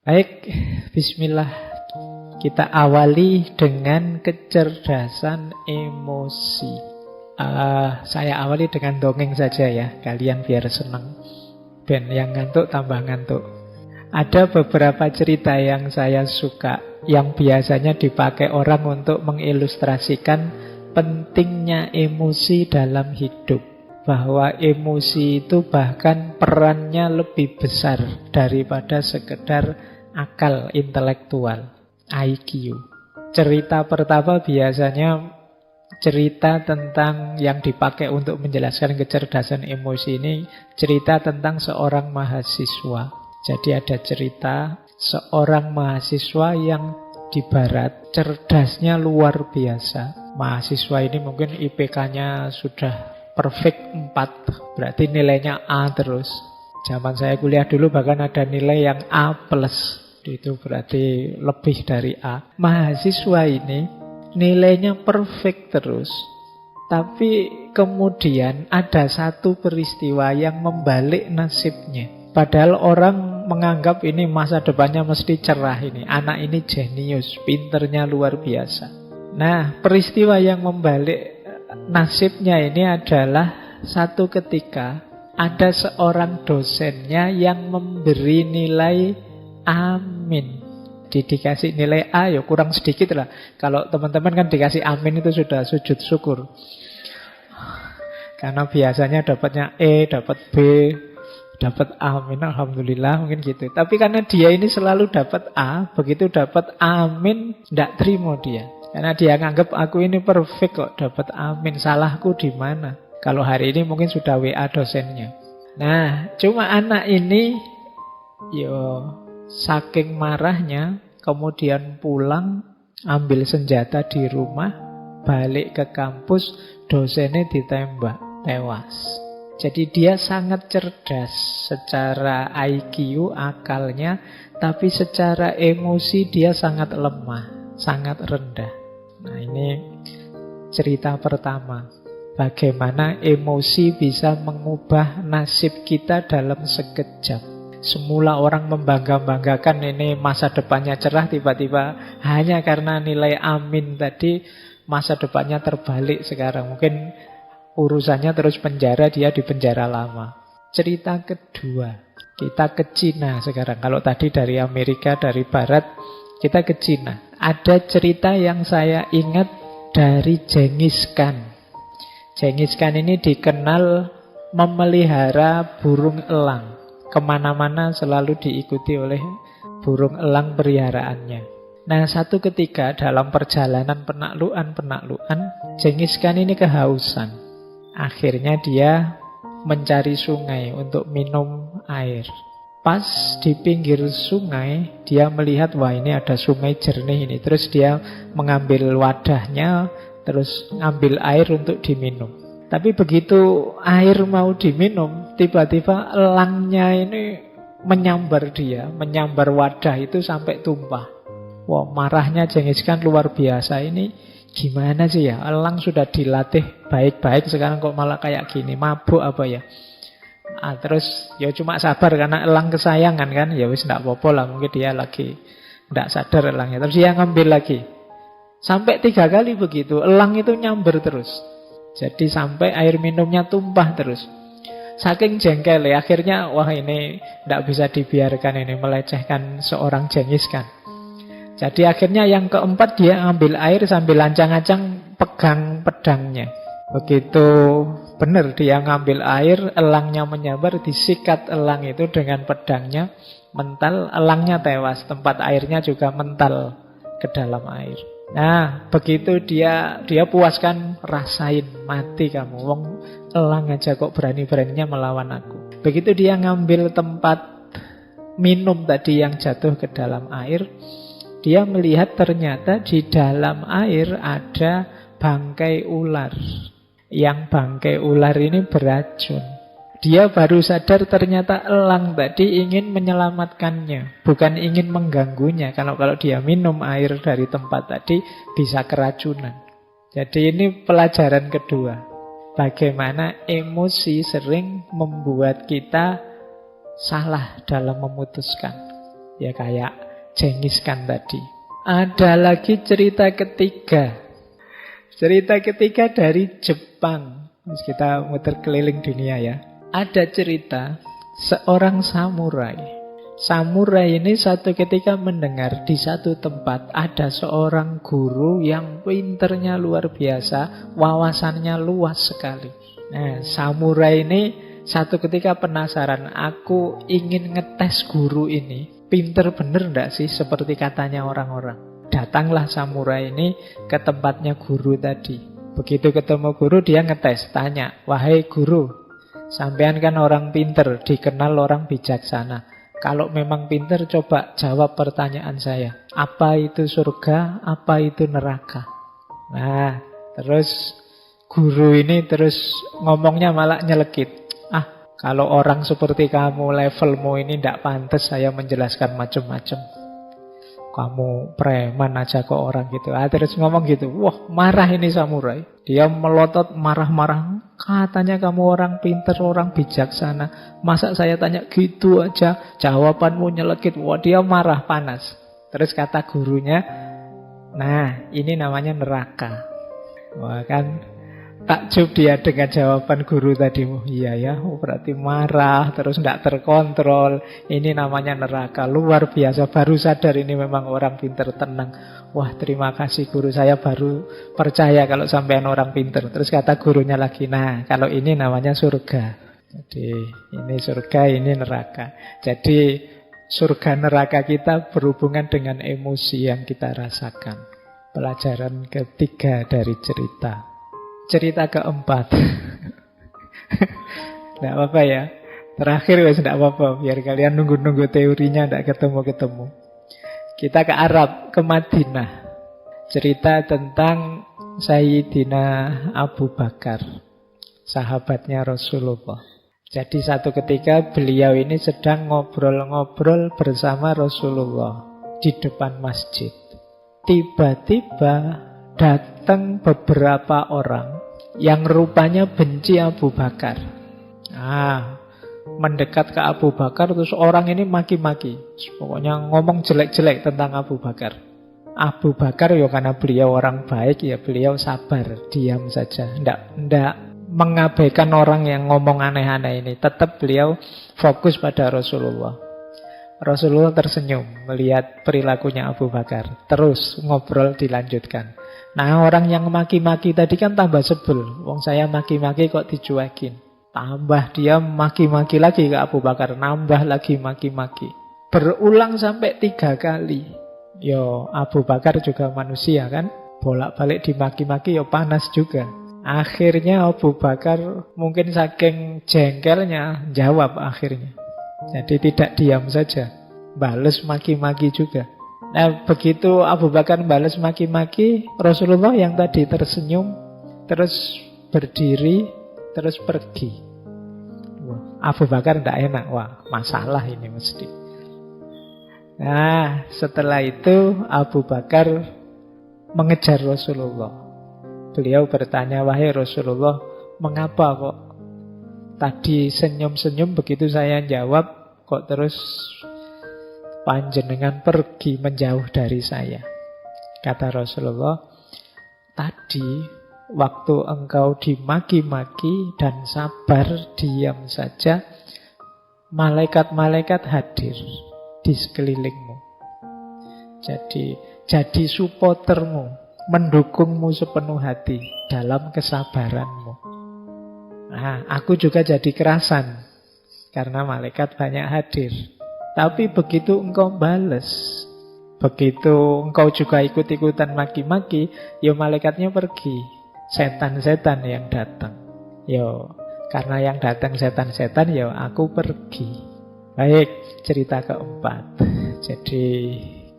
Baik, bismillah. Kita awali dengan kecerdasan emosi. Saya awali dengan dongeng saja ya, kalian biar senang. Ben yang ngantuk tambah ngantuk. Ada beberapa cerita yang saya suka, yang biasanya dipakai orang untuk mengilustrasikan pentingnya emosi dalam hidup. Bahwa emosi itu bahkan perannya lebih besar daripada sekedar akal intelektual, IQ. Cerita pertama biasanya cerita tentang yang dipakai untuk menjelaskan kecerdasan emosi ini, cerita tentang seorang mahasiswa. Jadi ada cerita seorang mahasiswa yang di barat cerdasnya luar biasa. Mahasiswa ini mungkin IPK-nya sudah perfect 4, berarti nilainya A terus. Zaman saya kuliah dulu bahkan ada nilai yang A+, itu berarti lebih dari A. Mahasiswa ini nilainya perfect terus. Tapi kemudian ada satu peristiwa yang membalik nasibnya. Padahal orang menganggap ini masa depannya mesti cerah ini. Anak ini jenius, pinternya luar biasa. Nah, peristiwa yang membalik nasibnya ini adalah satu ketika ada seorang dosennya yang memberi nilai amin. Dikasih nilai A ya kurang sedikit lah. Kalau teman-teman kan dikasih amin itu sudah sujud syukur. Karena biasanya dapatnya E, dapat B, dapat amin, alhamdulillah mungkin gitu. Tapi karena dia ini selalu dapat A, begitu dapat amin tidak terima dia. Karena dia nganggap aku ini perfect kok dapat amin, salahku di mana? Kalau hari ini mungkin sudah WA dosennya. Nah, cuma anak ini saking marahnya kemudian pulang ambil senjata di rumah, balik ke kampus, dosennya ditembak, tewas. Jadi dia sangat cerdas secara IQ, akalnya, tapi secara emosi dia sangat lemah, sangat rendah. Nah, ini cerita pertama. Bagaimana emosi bisa mengubah nasib kita dalam sekejap. Semula orang membangga-banggakan ini masa depannya cerah, tiba-tiba hanya karena nilai amin tadi masa depannya terbalik sekarang. Mungkin urusannya terus penjara, dia di penjara lama. Cerita kedua, kita ke Cina sekarang. Kalau tadi dari Amerika, dari Barat, kita ke Cina. Ada cerita yang saya ingat dari Genghis Khan. Genghis Khan ini dikenal memelihara burung elang. Kemana-mana selalu diikuti oleh burung elang peliharaannya. Nah, satu ketika dalam perjalanan penaklukan, Genghis Khan ini kehausan. Akhirnya dia mencari sungai untuk minum air. Pas di pinggir sungai, dia melihat, wah ini ada sungai jernih ini. Terus dia mengambil wadahnya, terus ngambil air untuk diminum. Tapi begitu air mau diminum, tiba-tiba elangnya ini menyambar dia, menyambar wadah itu sampai tumpah. Wah, marahnya Genghis Khan luar biasa. Ini gimana sih ya? Elang sudah dilatih baik-baik, sekarang kok malah kayak gini, mabuk apa ya? Terus ya cuma sabar karena elang kesayangan kan. Ya wis ndak apa-apa lah, mungkin dia lagi ndak sadar elangnya. Terus dia ngambil lagi. Sampai 3 kali begitu, elang itu nyamber terus. Jadi sampai air minumnya tumpah terus. Saking jengkel ya, akhirnya wah ini ndak bisa dibiarkan, ini melecehkan seorang Genghis Khan. Jadi akhirnya yang keempat dia ambil air sambil ancang-ancang pegang pedangnya. Begitu benar dia ngambil air, elangnya menyambar, disikat elang itu dengan pedangnya, mental, elangnya tewas, tempat airnya juga mental ke dalam air. Nah, begitu dia puaskan, rasain, mati kamu, wong elang aja kok berani-beraninya melawan aku. Begitu dia ngambil tempat minum tadi yang jatuh ke dalam air, dia melihat ternyata di dalam air ada bangkai ular. Yang bangkai ular ini beracun. Dia baru sadar ternyata elang tadi ingin menyelamatkannya, bukan ingin mengganggunya. Kalau dia minum air dari tempat tadi bisa keracunan. Jadi ini pelajaran kedua. Bagaimana emosi sering membuat kita salah dalam memutuskan. Ya kayak Genghis Khan tadi. Ada lagi cerita ketiga. Cerita ketiga dari Jepang. Kita muter keliling dunia ya. Ada cerita seorang samurai. Samurai ini satu ketika mendengar di satu tempat ada seorang guru yang pinternya luar biasa, wawasannya luas sekali. Nah, samurai ini satu ketika penasaran, aku ingin ngetes guru ini, pinter bener enggak sih seperti katanya orang-orang. Datanglah samurai ini ke tempatnya guru tadi. Begitu ketemu guru dia ngetes, tanya, wahai guru, sampean kan orang pinter, dikenal orang bijaksana. Kalau memang pinter, coba jawab pertanyaan saya. Apa itu surga? Apa itu neraka? Nah, terus guru ini terus ngomongnya malah nyelekit. Kalau orang seperti kamu, levelmu ini tidak pantas saya menjelaskan macam-macam. Kamu preman aja kok orang gitu. Terus ngomong gitu. Wah, marah ini samurai. Dia melotot marah-marah. Katanya kamu orang pintar, orang bijaksana. Masa saya tanya gitu aja, jawabanmu nyelekit. Wah, dia marah, panas. Terus kata gurunya, nah ini namanya neraka. Wah kan, takjub dia dengan jawaban guru tadi. Iya ya, berarti marah, terus tidak terkontrol. Ini namanya neraka, luar biasa. Baru sadar ini memang orang pintar, tenang. Wah, terima kasih guru, saya baru percaya kalau sampean orang pintar. Terus kata gurunya lagi, nah kalau ini namanya surga. Jadi ini surga, ini neraka. Jadi surga neraka kita berhubungan dengan emosi yang kita rasakan. Pelajaran ketiga dari cerita. Cerita keempat. Tidak apa-apa ya. Terakhir wes tidak apa-apa. Biar kalian nunggu-nunggu teorinya tidak ketemu-ketemu. Kita ke Arab, ke Madinah. Cerita tentang Sayyidina Abu Bakar, sahabatnya Rasulullah. Jadi satu ketika beliau ini sedang ngobrol-ngobrol bersama Rasulullah di depan masjid. Tiba-tiba datang beberapa orang yang rupanya benci Abu Bakar. Mendekat ke Abu Bakar, terus orang ini maki-maki. Pokoknya ngomong jelek-jelek tentang Abu Bakar. Abu Bakar ya karena beliau orang baik, ya beliau sabar, diam saja. Tidak mengabaikan orang yang ngomong aneh-aneh ini. Tetap beliau fokus pada Rasulullah. Rasulullah tersenyum melihat perilakunya Abu Bakar. Terus ngobrol dilanjutkan. Nah, orang yang maki-maki tadi kan tambah sebel. Wong saya maki-maki kok dicuekin. Tambah dia maki-maki lagi ke Abu Bakar. Nambah lagi maki-maki. Berulang sampai 3 kali. Yo, Abu Bakar juga manusia kan. Bolak-balik dimaki-maki yo panas juga. Akhirnya Abu Bakar mungkin saking jengkelnya jawab akhirnya. Jadi tidak diam saja. Bales maki-maki juga. Nah, begitu Abu Bakar balas maki-maki, Rasulullah yang tadi tersenyum, terus berdiri, terus pergi. Wah, Abu Bakar tidak enak. Wah, masalah ini mesti. Nah, setelah itu Abu Bakar mengejar Rasulullah. Beliau bertanya, wahai Rasulullah, mengapa kok tadi senyum-senyum begitu saya jawab, kok terus panjenengan pergi menjauh dari saya? Kata Rasulullah, tadi waktu engkau dimaki-maki dan sabar diam saja, malaikat-malaikat hadir di sekelilingmu. Jadi supportermu, mendukungmu sepenuh hati dalam kesabaranmu. Nah, aku juga jadi kerasan karena malaikat banyak hadir. Tapi begitu engkau bales, begitu engkau juga ikut-ikutan maki-maki, ya malaikatnya pergi. Setan-setan yang datang. Yo, karena yang datang setan-setan, ya aku pergi. Baik, cerita keempat. Jadi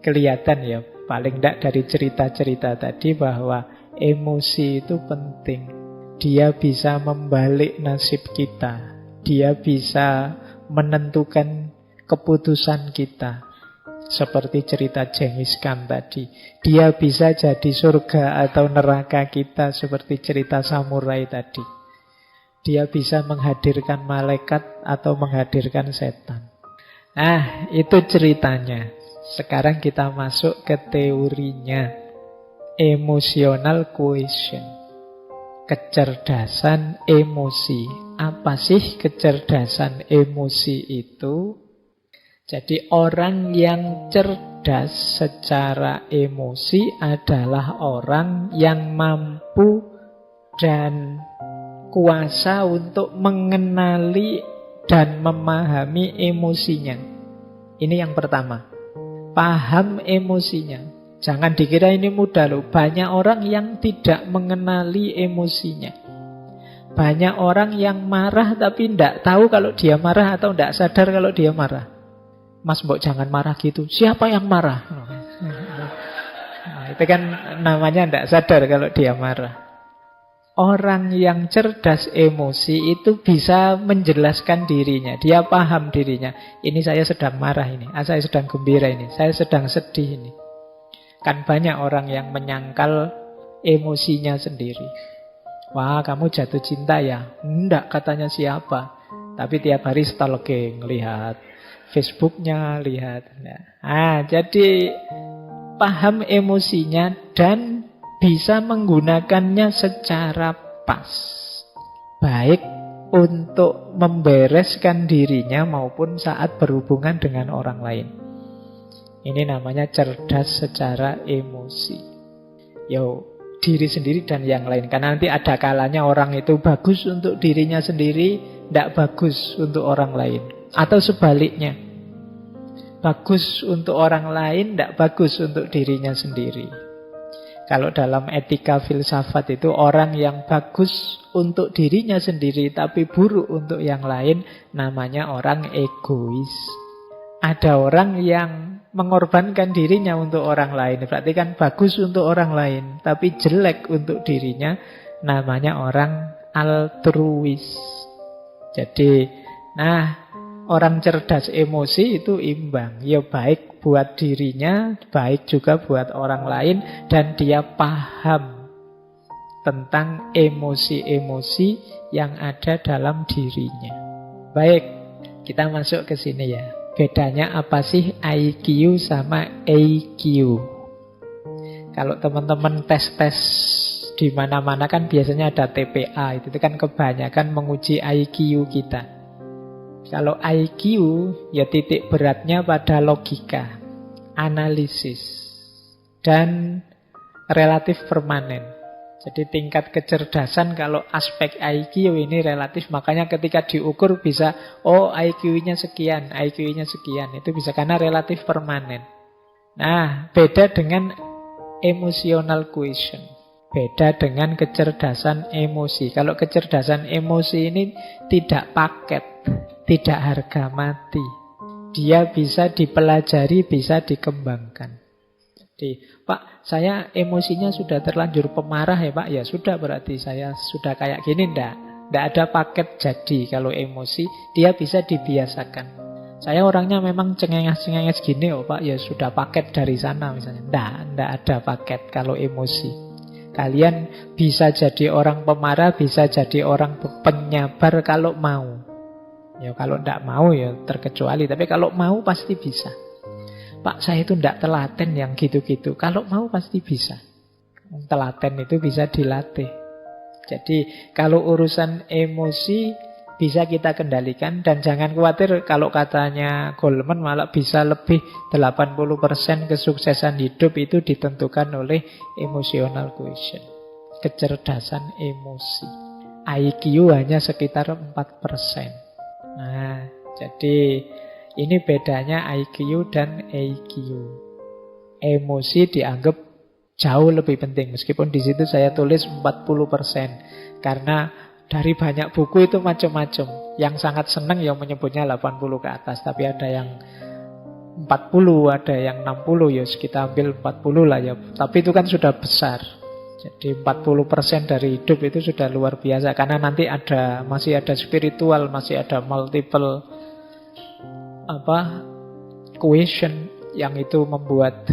kelihatan ya, paling tidak dari cerita-cerita tadi bahwa emosi itu penting. Dia bisa membalik nasib kita. Dia bisa menentukan keputusan kita. Seperti cerita Genghis Khan tadi. Dia bisa jadi surga atau neraka kita, seperti cerita samurai tadi. Dia bisa menghadirkan malaikat atau menghadirkan setan. Nah, itu ceritanya. Sekarang kita masuk ke teorinya. Emotional quotient. Kecerdasan emosi. Apa sih kecerdasan emosi itu? Jadi orang yang cerdas secara emosi adalah orang yang mampu dan kuasa untuk mengenali dan memahami emosinya. Ini yang pertama. Paham emosinya. Jangan dikira ini mudah loh. Banyak orang yang tidak mengenali emosinya. Banyak orang yang marah tapi tidak tahu kalau dia marah atau tidak sadar kalau dia marah. Mas, mbok jangan marah gitu. Siapa yang marah? Nah, itu kan namanya tidak sadar kalau dia marah. Orang yang cerdas emosi itu bisa menjelaskan dirinya. Dia paham dirinya. Ini saya sedang marah ini. Saya sedang gembira ini. Saya sedang sedih ini. Kan banyak orang yang menyangkal emosinya sendiri. Wah, kamu jatuh cinta ya? Enggak, katanya siapa. Tapi tiap hari stalking, lihat Facebooknya, lihat. Jadi paham emosinya dan bisa menggunakannya secara pas. Baik untuk membereskan dirinya maupun saat berhubungan dengan orang lain. Ini namanya cerdas secara emosi. Diri sendiri dan yang lain. Karena nanti ada kalanya orang itu bagus untuk dirinya sendiri, tidak bagus untuk orang lain. Atau sebaliknya. Bagus untuk orang lain, tidak bagus untuk dirinya sendiri. Kalau dalam etika filsafat itu orang yang bagus untuk dirinya sendiri tapi buruk untuk yang lain namanya orang egois. Ada orang yang mengorbankan dirinya untuk orang lain, berarti kan bagus untuk orang lain tapi jelek untuk dirinya, namanya orang altruis. Jadi, orang cerdas emosi itu imbang. Ya baik buat dirinya, baik juga buat orang lain. Dan dia paham tentang emosi-emosi yang ada dalam dirinya. Baik, kita masuk ke sini ya. Bedanya apa sih IQ sama EQ? Kalau teman-teman tes-tes di mana-mana kan biasanya ada TPA. Itu kan kebanyakan menguji IQ kita. Kalau IQ, ya titik beratnya pada logika, analisis, dan relatif permanen. Jadi tingkat kecerdasan kalau aspek IQ ini relatif. Makanya ketika diukur bisa, IQ-nya sekian, IQ-nya sekian. Itu bisa karena relatif permanen. Nah, beda dengan emotional quotient. Beda dengan kecerdasan emosi. Kalau kecerdasan emosi ini tidak paket, tidak harga mati. Dia bisa dipelajari, bisa dikembangkan. Jadi, Pak, saya emosinya sudah terlanjur pemarah ya Pak. Ya sudah, berarti saya sudah kayak gini. Tidak ada paket jadi. Kalau emosi, dia bisa dibiasakan. Saya orangnya memang cengenges-cengenges gini Pak. Ya sudah paket dari sana misalnya. Tidak ada paket kalau emosi. Kalian bisa jadi orang pemarah, bisa jadi orang penyabar kalau mau. Ya kalau tidak mau ya terkecuali. Tapi kalau mau pasti bisa. Pak, saya itu tidak telaten yang gitu-gitu. Kalau mau pasti bisa. Telaten itu bisa dilatih. Jadi kalau urusan emosi bisa kita kendalikan. Dan jangan khawatir kalau katanya Goleman malah bisa lebih 80% kesuksesan hidup itu ditentukan oleh emotional quotient, kecerdasan emosi. IQ hanya sekitar 4%. Nah, jadi ini bedanya IQ dan EQ. Emosi dianggap jauh lebih penting. Meskipun di situ saya tulis 40%. Karena dari banyak buku itu macam-macam. Yang sangat senang yang menyebutnya 80 ke atas. Tapi ada yang 40, ada yang 60. Ya kita ambil 40 lah ya. Tapi itu kan sudah besar. Jadi 40% dari hidup itu sudah luar biasa. Karena nanti masih ada spiritual, masih ada multiple quotient yang itu membuat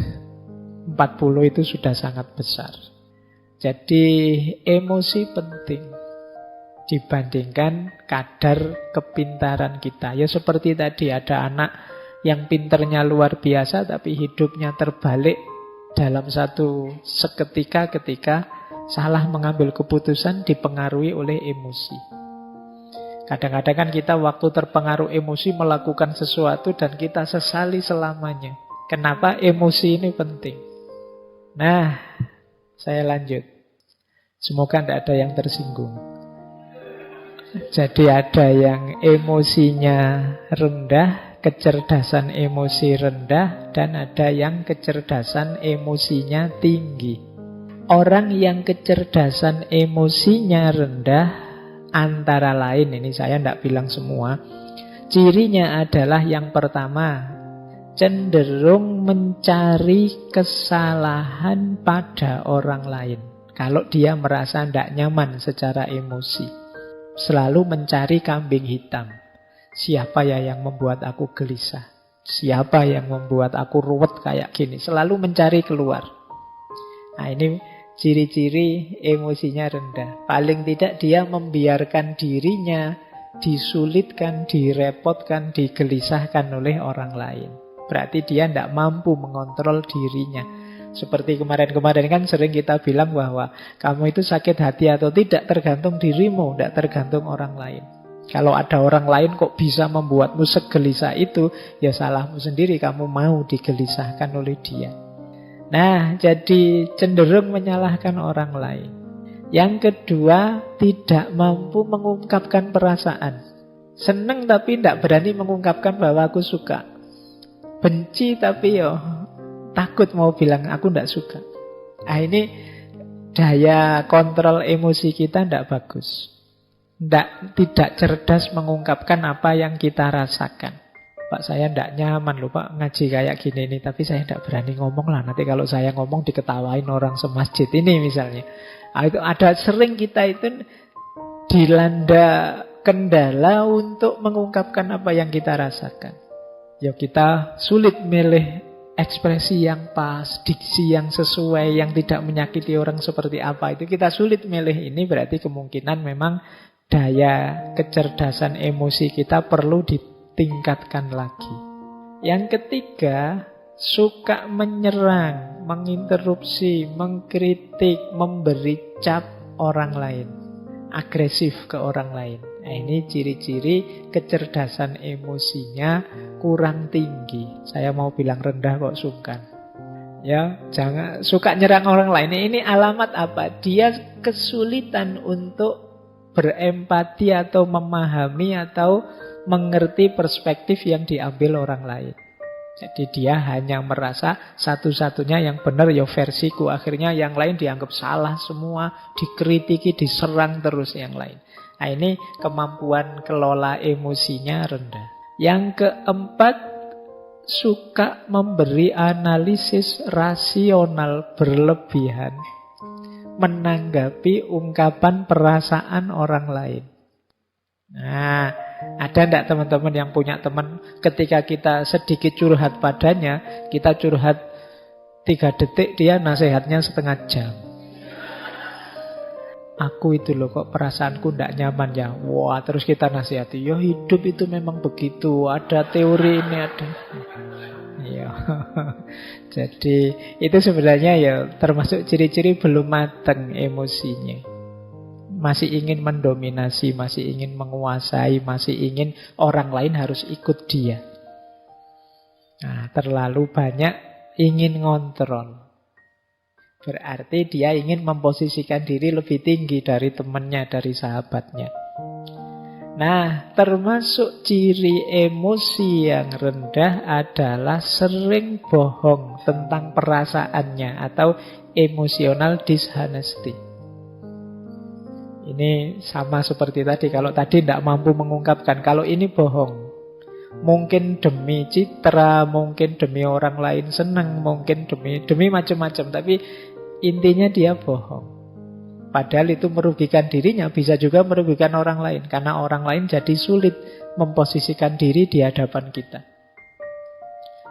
40 itu sudah sangat besar. Jadi emosi penting dibandingkan kadar kepintaran kita. Ya seperti tadi ada anak yang pinternya luar biasa tapi hidupnya terbalik dalam satu seketika ketika salah mengambil keputusan dipengaruhi oleh emosi. Kadang-kadang kan kita waktu terpengaruh emosi melakukan sesuatu dan kita sesali selamanya. Kenapa emosi ini penting? Nah, saya lanjut. Semoga tidak ada yang tersinggung. Jadi ada yang emosinya rendah, kecerdasan emosi rendah, dan ada yang kecerdasan emosinya tinggi. Orang yang kecerdasan emosinya rendah, antara lain, ini saya tidak bilang semua, cirinya adalah yang pertama, cenderung mencari kesalahan pada orang lain. Kalau dia merasa tidak nyaman secara emosi, selalu mencari kambing hitam. Siapa ya yang membuat aku gelisah? Siapa yang membuat aku ruwet kayak gini? Selalu mencari keluar. Nah, ini ciri-ciri emosinya rendah. Paling tidak dia membiarkan dirinya disulitkan, direpotkan, digelisahkan oleh orang lain. Berarti dia tidak mampu mengontrol dirinya. Seperti kemarin-kemarin kan sering kita bilang bahwa kamu itu sakit hati atau tidak tergantung dirimu, tidak tergantung orang lain. Kalau ada orang lain kok bisa membuatmu segelisah itu, ya salahmu sendiri, kamu mau digelisahkan oleh dia. Nah, jadi cenderung menyalahkan orang lain. Yang kedua, tidak mampu mengungkapkan perasaan. Seneng tapi tidak berani mengungkapkan bahwa aku suka. Benci tapi takut mau bilang aku tidak suka. Nah, ini daya kontrol emosi kita tidak bagus. Tidak cerdas mengungkapkan apa yang kita rasakan. Pak, saya tidak nyaman loh Pak ngaji kayak gini nih, tapi saya tidak berani ngomong lah. Nanti kalau saya ngomong diketawain orang semasjid ini misalnya. Nah, itu ada sering kita itu dilanda kendala untuk mengungkapkan apa yang kita rasakan. Ya kita sulit milih ekspresi yang pas, diksi yang sesuai, yang tidak menyakiti orang seperti apa. Itu kita sulit milih. Ini berarti kemungkinan memang daya kecerdasan emosi kita perlu tingkatkan lagi. Yang ketiga, suka menyerang, menginterupsi, mengkritik, memberi cap orang lain, agresif ke orang lain. Nah, ini ciri-ciri kecerdasan emosinya kurang tinggi. Saya mau bilang rendah kok sungkan. Ya, jangan suka nyerang orang lain. Ini alamat apa? Dia kesulitan untuk berempati atau memahami atau mengerti perspektif yang diambil orang lain. Jadi dia hanya merasa satu-satunya yang benar ya versiku. Akhirnya yang lain dianggap salah semua, dikritiki, diserang terus yang lain. Nah, ini kemampuan kelola emosinya rendah. Yang keempat, suka memberi analisis rasional berlebihan menanggapi ungkapan perasaan orang lain. Nah, ada enggak teman-teman yang punya teman ketika kita sedikit curhat padanya, kita curhat 3 detik, dia nasihatnya setengah jam. Aku itu loh kok perasaanku enggak nyaman ya. Wah, terus kita nasihati, ya hidup itu memang begitu, ada teori ini, ada. Ya. Jadi itu sebenarnya ya termasuk ciri-ciri belum matang emosinya. Masih ingin mendominasi, masih ingin menguasai, masih ingin orang lain harus ikut dia. Nah, terlalu banyak ingin ngontrol. Berarti dia ingin memposisikan diri lebih tinggi dari temannya, dari sahabatnya. Nah, termasuk ciri emosi yang rendah adalah sering bohong tentang perasaannya atau emotional dishonesty. Ini sama seperti tadi. Kalau tadi tidak mampu mengungkapkan, kalau ini bohong. Mungkin demi citra, mungkin demi orang lain senang, mungkin demi macam-macam. Tapi intinya dia bohong. Padahal itu merugikan dirinya, bisa juga merugikan orang lain. Karena orang lain jadi sulit memposisikan diri di hadapan kita.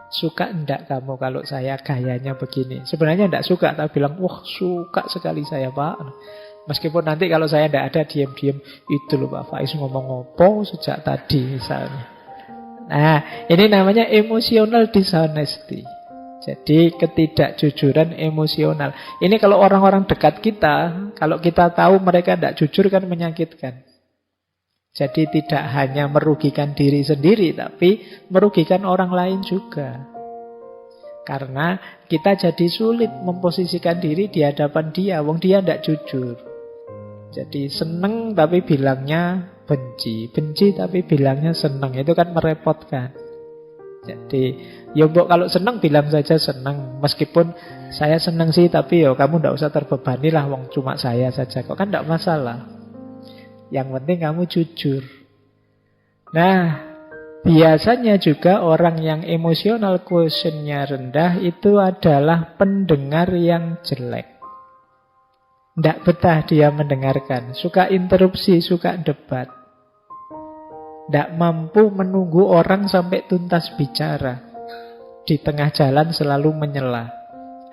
Suka enggak kamu kalau saya gayanya begini? Sebenarnya enggak suka, tapi bilang, wah suka sekali saya Pak. Meskipun nanti kalau saya enggak ada, diam-diam, itu loh Pak Faiz ngomong apa sejak tadi misalnya. Nah, ini namanya emotional dishonesty. Jadi ketidakjujuran emosional. Ini kalau orang-orang dekat kita, kalau kita tahu mereka tidak jujur kan menyakitkan. Jadi tidak hanya merugikan diri sendiri, tapi merugikan orang lain juga. Karena kita jadi sulit memposisikan diri di hadapan dia, wong dia tidak jujur. Jadi seneng tapi bilangnya benci, benci tapi bilangnya seneng, itu kan merepotkan. Jadi ya mbok kalau seneng bilang saja seneng, meskipun saya seneng sih, tapi ya kamu tidak usah terbebani lah, wong cuma saya saja kok, kan tidak masalah. Yang penting kamu jujur. Nah, biasanya juga orang yang emotional quotient-nya rendah itu adalah pendengar yang jelek. Tidak betah dia mendengarkan, suka interupsi, suka debat. Tidak mampu menunggu orang sampai tuntas bicara. Di tengah jalan selalu menyela.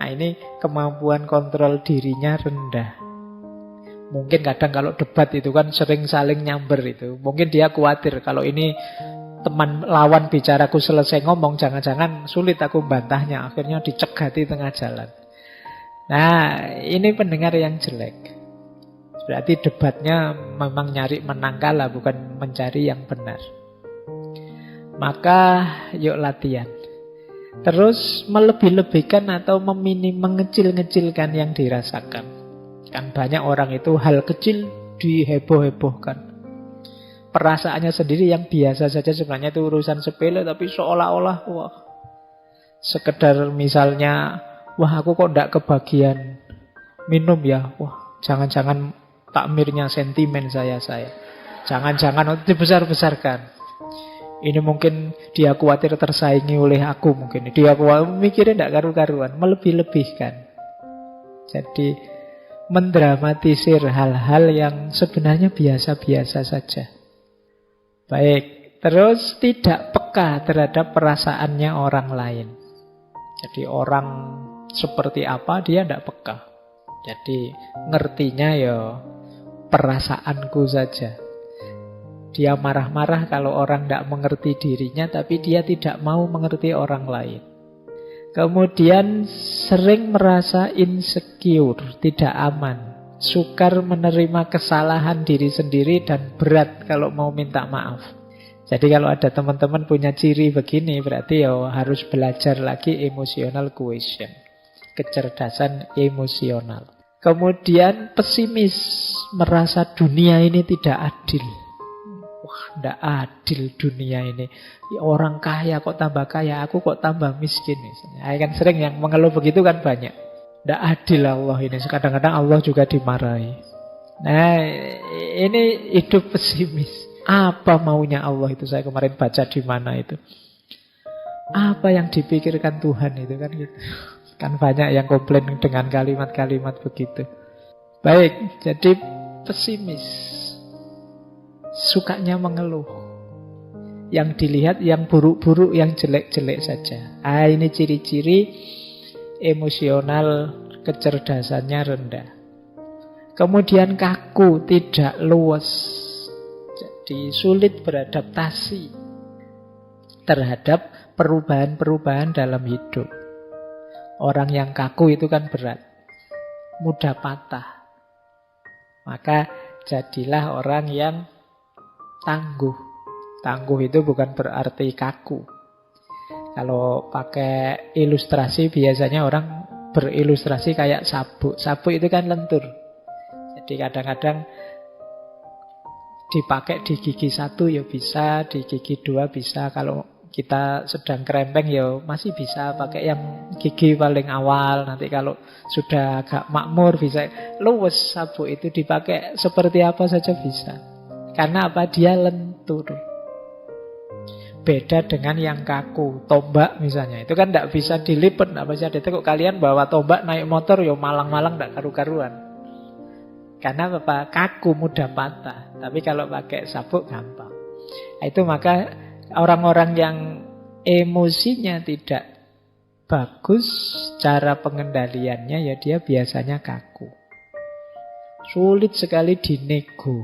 Nah, ini kemampuan kontrol dirinya rendah. Mungkin kadang kalau debat itu kan sering saling nyamber itu. Mungkin dia khawatir kalau ini teman lawan bicaraku selesai ngomong, jangan-jangan sulit aku bantahnya. Akhirnya dicegati tengah jalan. Nah, ini pendengar yang jelek. Berarti debatnya memang nyari menang kalah, bukan mencari yang benar. Maka yuk latihan. Terus melebih-lebihkan atau mengecil-ngecilkan yang dirasakan. Kan banyak orang itu hal kecil diheboh-hebohkan. Perasaannya sendiri yang biasa saja sebenarnya itu urusan sepele, tapi seolah-olah wah, sekedar misalnya, wah aku kok tidak kebagian minum ya, wah jangan-jangan takmirnya sentimen saya. Jangan-jangan dibesar-besarkan. Ini mungkin dia khawatir tersaingi oleh aku mungkin. Dia khawatir mikirnya tidak karu-karuan, melebih-lebihkan. Jadi mendramatisir hal-hal yang sebenarnya biasa-biasa saja. Baik, terus tidak peka terhadap perasaannya orang lain. Jadi orang seperti apa dia tidak peka. Jadi ngertinya ya perasaanku saja. Dia marah-marah kalau orang tidak mengerti dirinya, tapi dia tidak mau mengerti orang lain. Kemudian sering merasa insecure, tidak aman, sukar menerima kesalahan diri sendiri, dan berat kalau mau minta maaf. Jadi kalau ada teman-teman punya ciri begini, berarti ya harus belajar lagi emotional quotient, kecerdasan emosional. Kemudian pesimis, merasa dunia ini tidak adil. Wah, tidak adil dunia ini. Orang kaya kok tambah kaya, aku kok tambah miskin. Kan sering yang mengeluh begitu kan banyak. Tidak adil Allah ini. Kadang-kadang Allah juga dimarahi. Nah, ini hidup pesimis. Apa maunya Allah itu? Saya kemarin baca di mana itu. Apa yang dipikirkan Tuhan itu kan gitu. Kan banyak yang komplain dengan kalimat-kalimat begitu. Baik, jadi pesimis, sukanya mengeluh. Yang dilihat yang buruk-buruk, yang jelek-jelek saja. Ini ciri-ciri emosional kecerdasannya rendah. Kemudian kaku, tidak luas. Jadi sulit beradaptasi terhadap perubahan-perubahan dalam hidup. Orang yang kaku itu kan berat, mudah patah. Maka jadilah orang yang tangguh. Tangguh itu bukan berarti kaku. Kalau pakai ilustrasi biasanya orang berilustrasi kayak sabuk. Sabuk itu kan lentur. Jadi kadang-kadang dipakai di gigi satu ya bisa, di gigi dua bisa. Kalau kita sedang kerempeng ya masih bisa pakai yang gigi paling awal. Nanti kalau sudah agak makmur bisa. Luwes sabuk itu dipakai seperti apa saja bisa. Karena apa? Dia lentur. Beda dengan yang kaku. Tombak misalnya, itu kan tidak bisa dilipat, tidak bisa ditekuk. Kalian bawa tombak naik motor ya malang-malang tidak karu-karuan. Karena apa? Kaku, mudah patah. Tapi kalau pakai sabuk gampang. Itu maka orang-orang yang emosinya tidak bagus, cara pengendaliannya ya dia biasanya kaku. Sulit sekali dinego,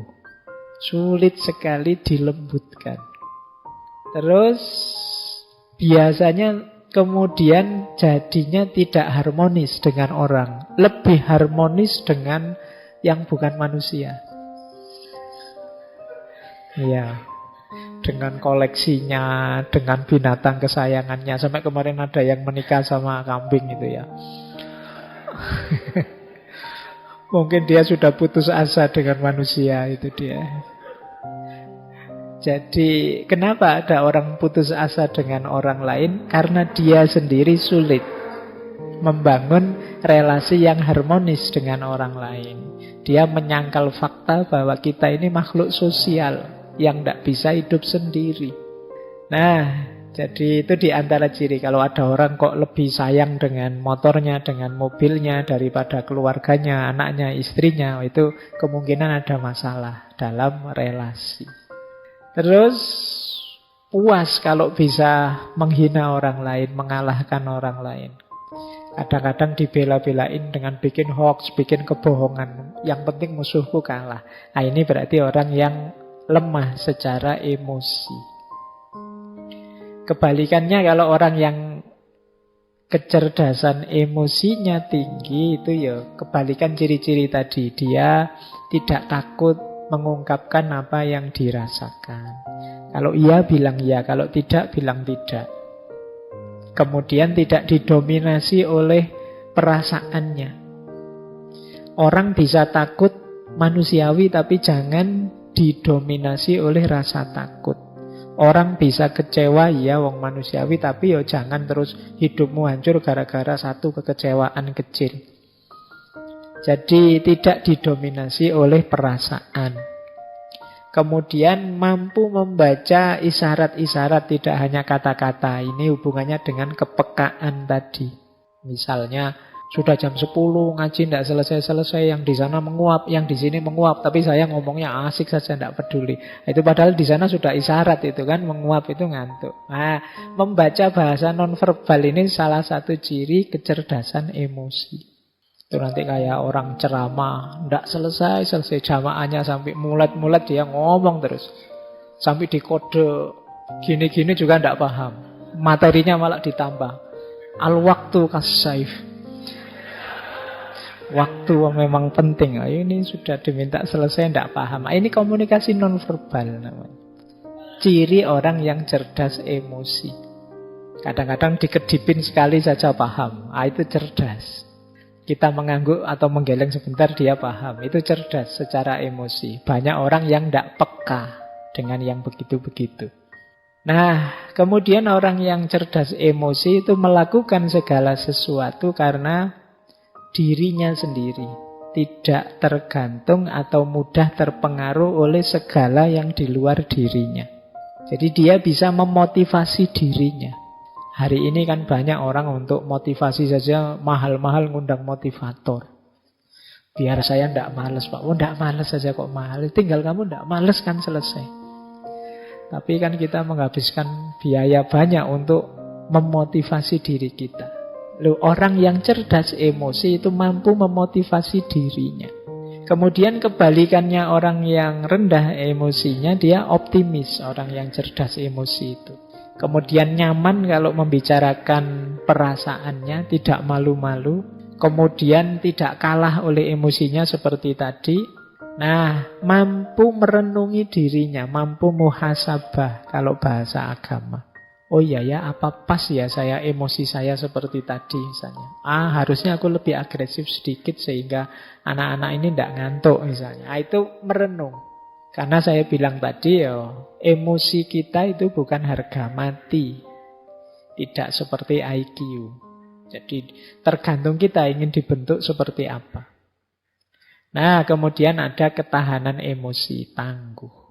sulit sekali dilembutkan. Terus biasanya kemudian jadinya tidak harmonis dengan orang, lebih harmonis dengan yang bukan manusia. Iya, dengan koleksinya, dengan binatang kesayangannya. Sampai kemarin ada yang menikah sama kambing itu ya. Mungkin dia sudah putus asa dengan manusia, itu dia. Jadi kenapa ada orang putus asa dengan orang lain? Karena dia sendiri sulit membangun relasi yang harmonis dengan orang lain. Dia menyangkal fakta bahwa kita ini makhluk sosial yang tidak bisa hidup sendiri. Nah, jadi itu di antara ciri. Kalau ada orang kok lebih sayang dengan motornya, dengan mobilnya daripada keluarganya, anaknya, istrinya, itu kemungkinan ada masalah dalam relasi. Terus puas kalau bisa menghina orang lain, mengalahkan orang lain. Kadang-kadang dibela-belain dengan bikin hoax, bikin kebohongan. Yang penting musuhku kalah. Nah, ini berarti orang yang lemah secara emosi. Kebalikannya kalau orang yang kecerdasan emosinya tinggi, itu ya kebalikan ciri-ciri tadi. Dia tidak takut mengungkapkan apa yang dirasakan. Kalau iya bilang iya, kalau tidak bilang tidak. Kemudian tidak didominasi oleh perasaannya. Orang bisa takut manusiawi, tapi jangan didominasi oleh rasa takut. Orang bisa kecewa, ya wong manusiawi, tapi ya jangan terus hidupmu hancur gara-gara satu kekecewaan kecil. Jadi tidak didominasi oleh perasaan. Kemudian mampu membaca isyarat-isyarat, tidak hanya kata-kata. Ini hubungannya dengan kepekaan tadi. Misalnya sudah jam 10 ngaji tidak selesai-selesai, yang di sana menguap, yang di sini menguap, tapi saya ngomongnya asik saja, tidak peduli. Itu padahal di sana sudah isyarat itu kan, menguap itu ngantuk. Nah, membaca bahasa nonverbal ini salah satu ciri kecerdasan emosi. Itu nanti kayak orang ceramah, tidak selesai-selesai jamaahnya, sampai mulet-mulet dia ngomong terus. Sampai dikode gini-gini juga tidak paham. Materinya malah ditambah. Al-waktu kas-saif. Waktu memang penting. Ini sudah diminta selesai, tidak paham. Ini komunikasi nonverbal namanya. Ciri orang yang cerdas emosi. Kadang-kadang dikedipin sekali saja paham. Itu cerdas. Kita mengangguk atau menggeleng sebentar dia paham. Itu cerdas secara emosi. Banyak orang yang tidak peka dengan yang begitu-begitu. Nah, kemudian orang yang cerdas emosi itu melakukan segala sesuatu karena dirinya sendiri, tidak tergantung atau mudah terpengaruh oleh segala yang di luar dirinya. Jadi dia bisa memotivasi dirinya. Hari ini kan banyak orang untuk motivasi saja mahal-mahal ngundang motivator. Biar saya tidak males, Pak. Oh, tidak males saja kok mahal. Tinggal kamu tidak males kan selesai. Tapi kan kita menghabiskan biaya banyak untuk memotivasi diri kita. Loh, orang yang cerdas emosi itu mampu memotivasi dirinya. Kemudian kebalikannya orang yang rendah emosinya, dia optimis, orang yang cerdas emosi itu. Kemudian nyaman kalau membicarakan perasaannya, tidak malu-malu. Kemudian tidak kalah oleh emosinya seperti tadi. Nah, mampu merenungi dirinya, mampu muhasabah kalau bahasa agama. Oh iya ya, apa pas ya saya emosi saya seperti tadi misalnya. Harusnya aku lebih agresif sedikit sehingga anak-anak ini tidak ngantuk misalnya. Itu merenung. Karena saya bilang tadi ya, emosi kita itu bukan harga mati. Tidak seperti IQ. Jadi tergantung kita ingin dibentuk seperti apa. Nah, kemudian ada ketahanan emosi, tangguh.